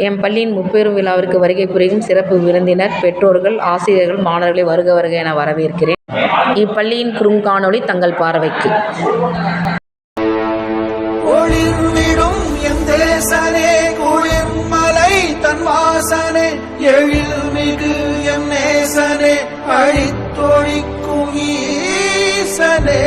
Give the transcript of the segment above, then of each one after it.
M பள்ளியின் முப்பெரும் விழாவிற்கு வருகை புரியும் சிறப்பு விருந்தினர், பெற்றோர்கள், ஆசிரியர்கள், மாணவர்களை வருக வருக என வரவேற்கிறேன். இப்பள்ளியின் குறுங்காணொளி தங்கள் பார்வைக்கு. ஒளிர்விடும் எம் தேசனே, குளிர்மலை தன் வாசனே, எழில்மிகு எம் நேசனே, அழித்தொழிக்கும் ஈசனே.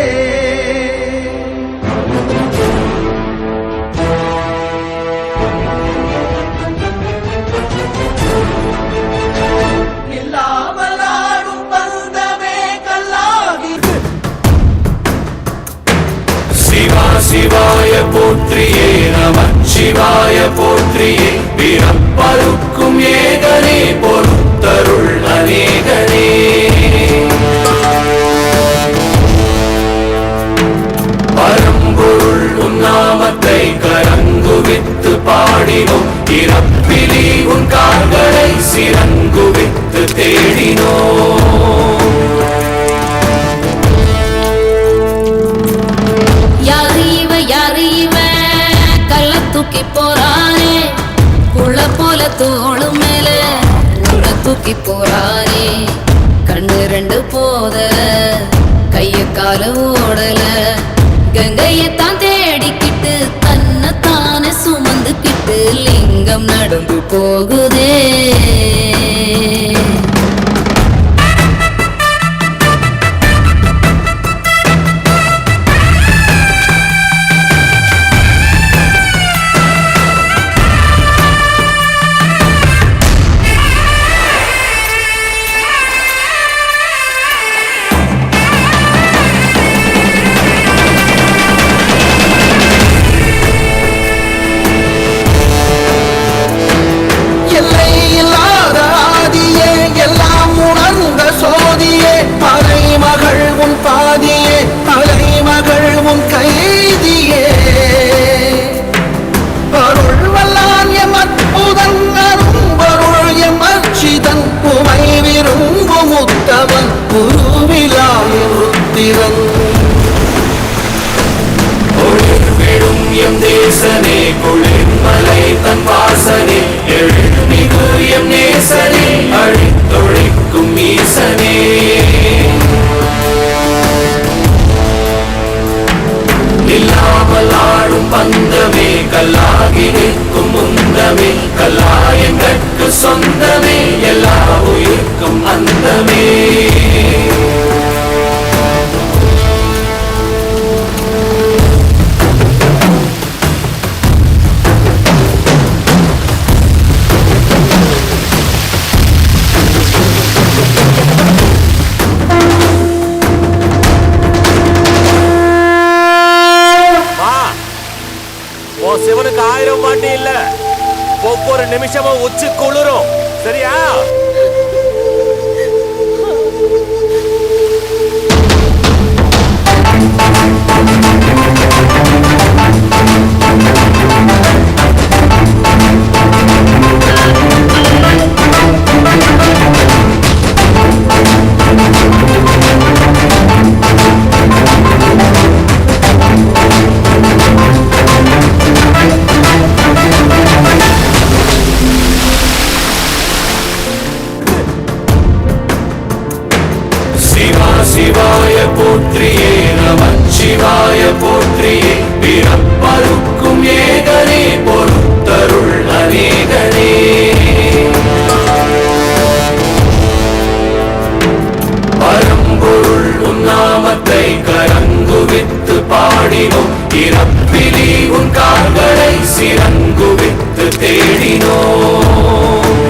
இல்லாமலாடும் பந்தமே கல்லாகி. சிவா சிவாய போற்றியே, நமச்சிவாய போற்றியே, பிறப்பருக்கும் ஏகனே, பொறுத்தருள் அநேகனே. பரம்பொருள் உன்னாமத்தை கரங்குவித்து பாடினோம், இறப்பிலி உன் கால்களை சிறங்குவித்து தேடினோம். யாரு இவன் கள்ள தூக்கி போறானே, புள்ள போல தோளு மேல உள்ள தூக்கி போறானே. கண்ணு ரெண்டு போத கைய கால ஓடல, கங்கையத்தான் தேடிக்கிட்டு தன்னைத்தானே சுமந்துக்கிட்டு லிங்கம் நடந்து போகுதே. ஒளிர்விடும் எம் தேசனே, குளிர்மலை தன் வாசனே, எழில்மிகு எம் நேசனே, அழித்தொழிக்கும் ஈசனே. இல்லாமல் ஆடும் பந்தமே, கல்லாகி நிற்கும் முந்தமே, கல்லாயங்கட்கு சொந்தமே, எல்லா உயிர்க்கும் அந்தமே. சிவனுக்கு 1000 பாட்டு இல்ல, ஒவ்வொரு நிமிஷமும் உச்சி குளிரும். சரியா? சிவாய போற்றியே, நமச்சிவாய போற்றியே, பிறப்பருக்கும் ஏகனே, பொறுத்தருள் அநேகனே. பரம்பொருள் உன்னாமத்தை கரங்குவித்து பாடினோம், இறப்பிலி உன் கால்களை சிறங்குவித்து தேடினோம்.